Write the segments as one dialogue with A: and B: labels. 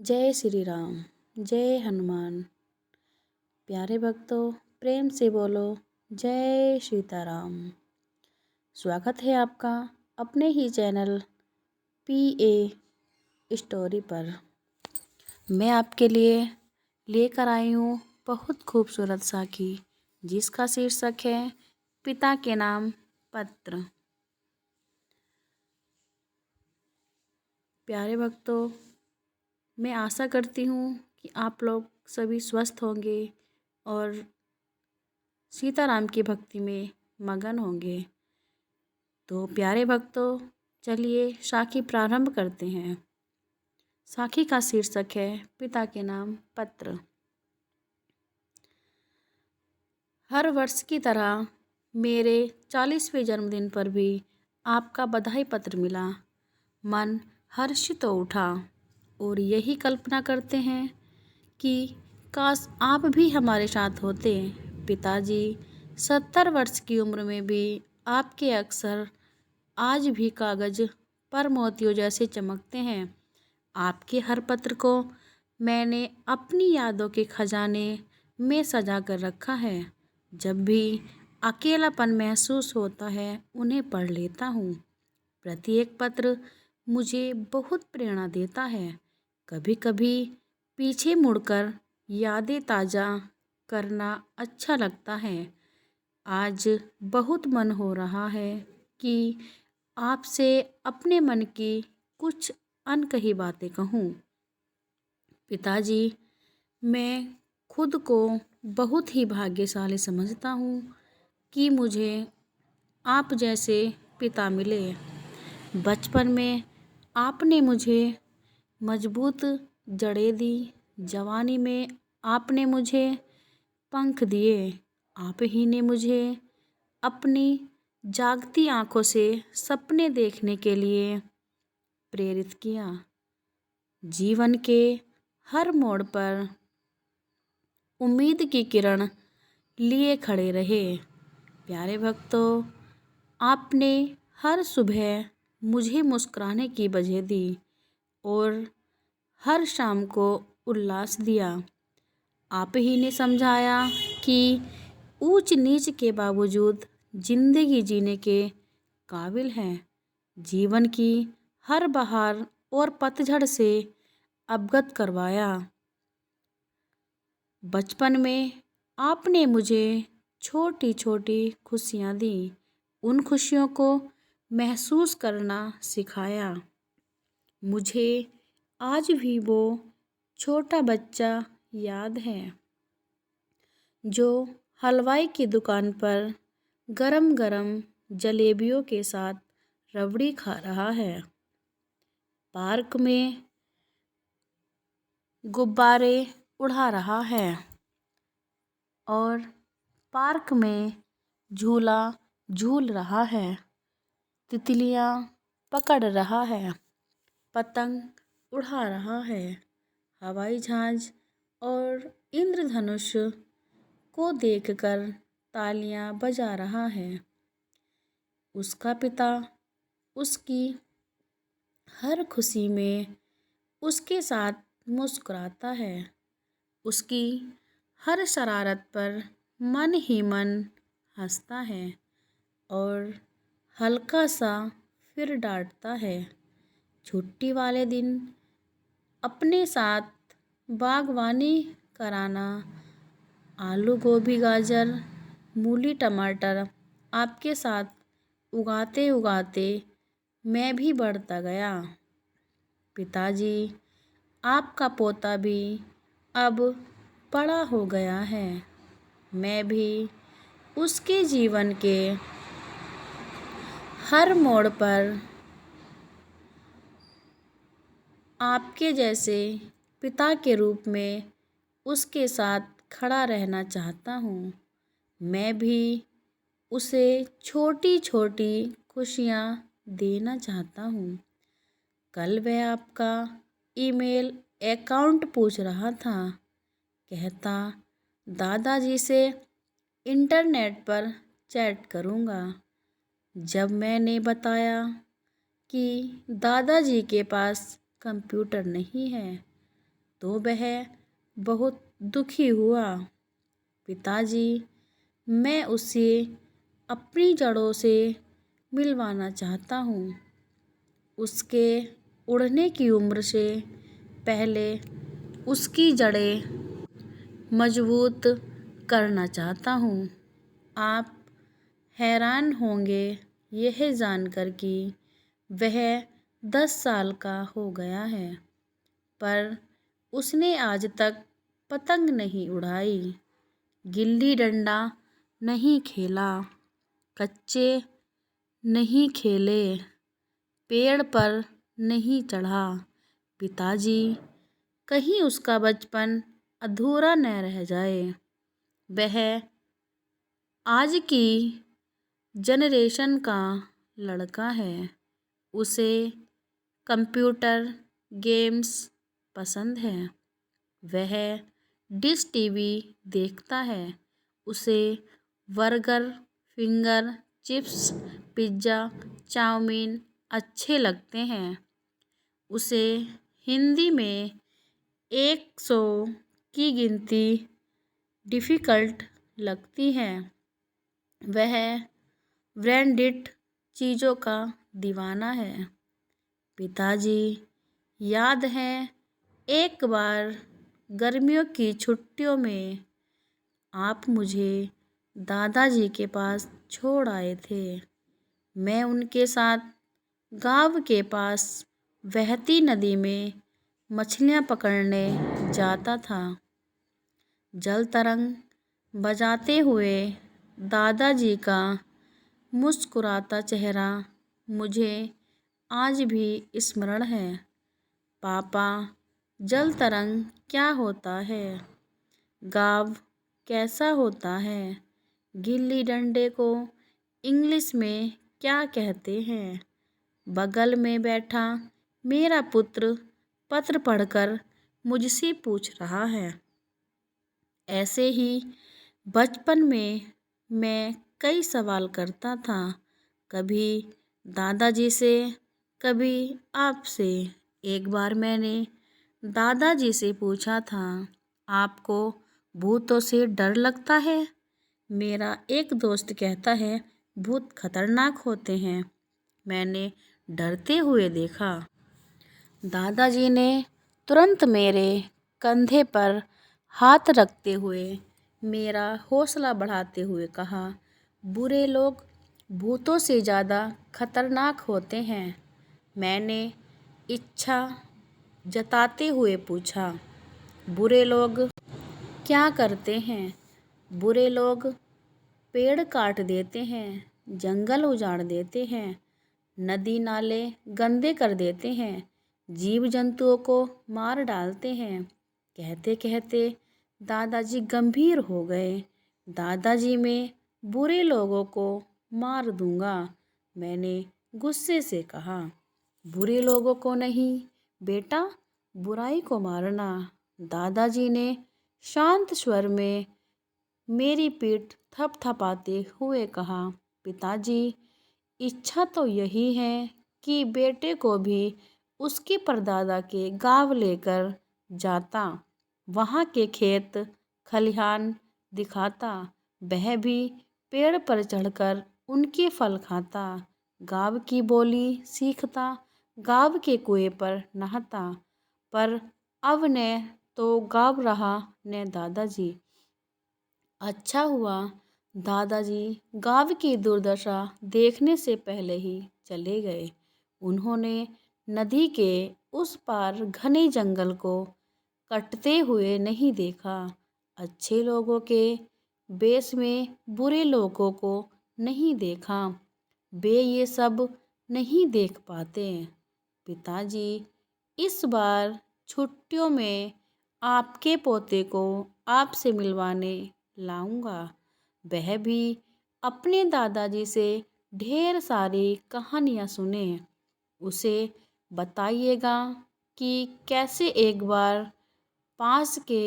A: जय श्री राम। जय हनुमान। प्यारे भक्तों, प्रेम से बोलो जय सीताराम। स्वागत है आपका अपने ही चैनल PA स्टोरी पर। मैं आपके लिए लेकर आई हूँ बहुत खूबसूरत साखी, जिसका शीर्षक है पिता के नाम पत्र। प्यारे भक्तों, मैं आशा करती हूँ कि आप लोग सभी स्वस्थ होंगे और सीताराम की भक्ति में मगन होंगे। तो प्यारे भक्तों, चलिए साखी प्रारंभ करते हैं। साखी का शीर्षक है पिता के नाम पत्र। हर वर्ष की तरह मेरे 40वें जन्मदिन पर भी आपका बधाई पत्र मिला। मन हर्षित हो उठा और यही कल्पना करते हैं कि काश आप भी हमारे साथ होते। पिताजी, 70 वर्ष की उम्र में भी आपके अक्षर आज भी कागज पर मोतियों जैसे चमकते हैं। आपके हर पत्र को मैंने अपनी यादों के खजाने में सजा कर रखा है। जब भी अकेलापन महसूस होता है, उन्हें पढ़ लेता हूँ। प्रत्येक पत्र मुझे बहुत प्रेरणा देता है। कभी कभी पीछे मुड़कर यादें ताज़ा करना अच्छा लगता है। आज बहुत मन हो रहा है कि आपसे अपने मन की कुछ अनकही बातें कहूँ। पिताजी, मैं खुद को बहुत ही भाग्यशाली समझता हूँ कि मुझे आप जैसे पिता मिले। बचपन में आपने मुझे मजबूत जड़ें दी, जवानी में आपने मुझे पंख दिए। आप ही ने मुझे अपनी जागती आंखों से सपने देखने के लिए प्रेरित किया। जीवन के हर मोड़ पर उम्मीद की किरण लिए खड़े रहे। प्यारे भक्तों, आपने हर सुबह मुझे मुस्कुराने की वजह दी और हर शाम को उल्लास दिया। आप ही ने समझाया कि ऊंच नीच के बावजूद जिंदगी जीने के काबिल हैं। जीवन की हर बहार और पतझड़ से अवगत करवाया। बचपन में आपने मुझे छोटी छोटी खुशियाँ दी। उन खुशियों को महसूस करना सिखाया। मुझे आज भी वो छोटा बच्चा याद है जो हलवाई की दुकान पर गरम गरम जलेबियों के साथ रबड़ी खा रहा है। पार्क में गुब्बारे उड़ा रहा है और पार्क में झूला झूल रहा है। तितलियाँ पकड़ रहा है, पतंग उड़ा रहा है, हवाई जहाज और इंद्रधनुष को देखकर तालियां बजा रहा है। उसका पिता उसकी हर खुशी में उसके साथ मुस्कुराता है। उसकी हर शरारत पर मन ही मन हंसता है और हल्का सा फिर डांटता है। छुट्टी वाले दिन अपने साथ बागवानी कराना, आलू गोभी गाजर मूली टमाटर आपके साथ उगाते उगाते मैं भी बढ़ता गया। पिताजी, आपका पोता भी अब बड़ा हो गया है। मैं भी उसके जीवन के हर मोड़ पर आपके जैसे पिता के रूप में उसके साथ खड़ा रहना चाहता हूँ। मैं भी उसे छोटी छोटी खुशियाँ देना चाहता हूँ। कल वह आपका ईमेल अकाउंट पूछ रहा था। कहता, दादाजी से इंटरनेट पर चैट करूँगा। जब मैंने बताया कि दादाजी के पास कंप्यूटर नहीं है, तो वह बहुत दुखी हुआ। पिताजी, मैं उसे अपनी जड़ों से मिलवाना चाहता हूँ। उसके उड़ने की उम्र से पहले उसकी जड़ें मजबूत करना चाहता हूँ। आप हैरान होंगे यह जानकर कि वह 10 साल का हो गया है, पर उसने आज तक पतंग नहीं उड़ाई, गिल्ली डंडा नहीं खेला, कच्चे नहीं खेले, पेड़ पर नहीं चढ़ा। पिताजी, कहीं उसका बचपन अधूरा न रह जाए। वह आज की जनरेशन का लड़का है। उसे कंप्यूटर गेम्स पसंद है। वह डिश टीवी देखता है। उसे burger, finger chips, pizza, chow mein अच्छे लगते हैं। उसे हिंदी में 100 की गिनती डिफ़िकल्ट लगती है। वह ब्रांडेड चीज़ों का दीवाना है। पिताजी, याद है एक बार गर्मियों की छुट्टियों में आप मुझे दादाजी के पास छोड़ आए थे। मैं उनके साथ गाँव के पास बहती नदी में मछलियाँ पकड़ने जाता था। जल तरंग बजाते हुए दादाजी का मुस्कुराता चेहरा मुझे आज भी स्मरण है। पापा, जल तरंग क्या होता है? गाँव कैसा होता है? गिल्ली डंडे को इंग्लिश में क्या कहते हैं? बगल में बैठा मेरा पुत्र पत्र पढ़कर मुझसे पूछ रहा है। ऐसे ही बचपन में मैं कई सवाल करता था, कभी दादाजी से, कभी आपसे। एक बार मैंने दादाजी से पूछा था, आपको भूतों से डर लगता है? मेरा एक दोस्त कहता है, भूत खतरनाक होते हैं। मैंने डरते हुए देखा। दादाजी ने तुरंत मेरे कंधे पर हाथ रखते हुए मेरा हौसला बढ़ाते हुए कहा, बुरे लोग भूतों से ज़्यादा खतरनाक होते हैं। मैंने इच्छा जताते हुए पूछा, बुरे लोग क्या करते हैं? बुरे लोग पेड़ काट देते हैं, जंगल उजाड़ देते हैं, नदी नाले गंदे कर देते हैं, जीव जंतुओं को मार डालते हैं। कहते कहते दादाजी गंभीर हो गए। दादाजी, मैं बुरे लोगों को मार दूंगा, मैंने गुस्से से कहा। बुरे लोगों को नहीं बेटा, बुराई को मारना। दादाजी ने शांत स्वर में मेरी पीठ थपथपाते हुए कहा, पिताजी, इच्छा तो यही है कि बेटे को भी उसके परदादा के गाँव लेकर जाता, वहाँ के खेत खलिहान दिखाता, वह भी पेड़ पर चढ़कर उनके फल खाता, गाँव की बोली सीखता, गाँव के कुएं पर नहाता। पर अब न तो गाँव रहा न दादाजी। अच्छा हुआ दादाजी गाँव की दुर्दशा देखने से पहले ही चले गए। उन्होंने नदी के उस पार घने जंगल को कटते हुए नहीं देखा। अच्छे लोगों के बेस में बुरे लोगों को नहीं देखा। वे ये सब नहीं देख पाते। पिताजी, इस बार छुट्टियों में आपके पोते को आपसे मिलवाने लाऊंगा। वह भी अपने दादाजी से ढेर सारी कहानियाँ सुने। उसे बताइएगा कि कैसे एक बार पास के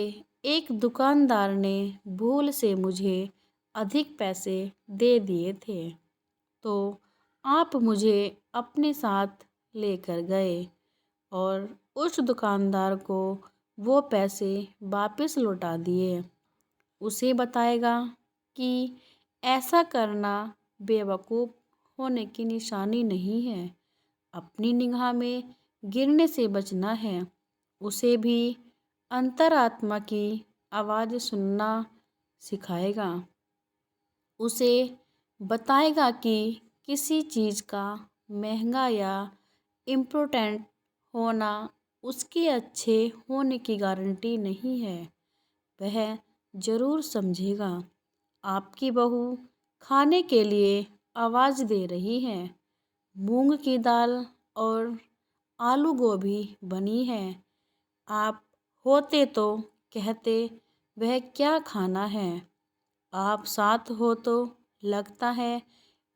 A: एक दुकानदार ने भूल से मुझे अधिक पैसे दे दिए थे, तो आप मुझे अपने साथ लेकर गए और उस दुकानदार को वो पैसे वापस लौटा दिए। उसे बताएगा कि ऐसा करना बेवकूफ़ होने की निशानी नहीं है, अपनी निगाह में गिरने से बचना है। उसे भी अंतरात्मा की आवाज़ सुनना सिखाएगा। उसे बताएगा कि किसी चीज़ का महंगा या इम्पोर्टेंट होना उसके अच्छे होने की गारंटी नहीं है। वह ज़रूर समझेगा आपकी बहू खाने के लिए आवाज़ दे रही है, मूंग की दाल और आलू गोभी बनी है। आप होते तो कहते वह क्या खाना है। आप साथ हो तो लगता है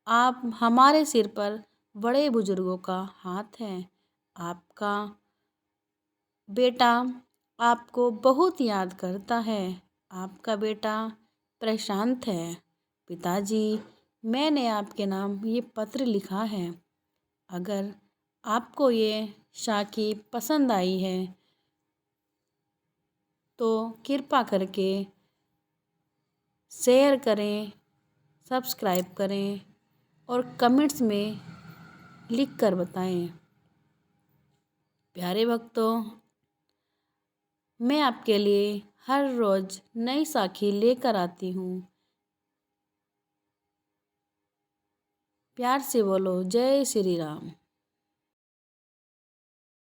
A: आप हमारे सिर पर बड़े बुजुर्गों का हाथ है। आपका बेटा आपको बहुत याद करता है। आपका बेटा प्रशांत है। पिताजी, मैंने आपके नाम ये पत्र लिखा है। अगर आपको ये शाखी पसंद आई है तो कृपा करके शेयर करें, सब्सक्राइब करें और कमेंट्स में लिख कर बताएं। प्यारे भक्तों, मैं आपके लिए हर रोज़ नई साखी लेकर आती हूँ। प्यार से बोलो जय श्री राम।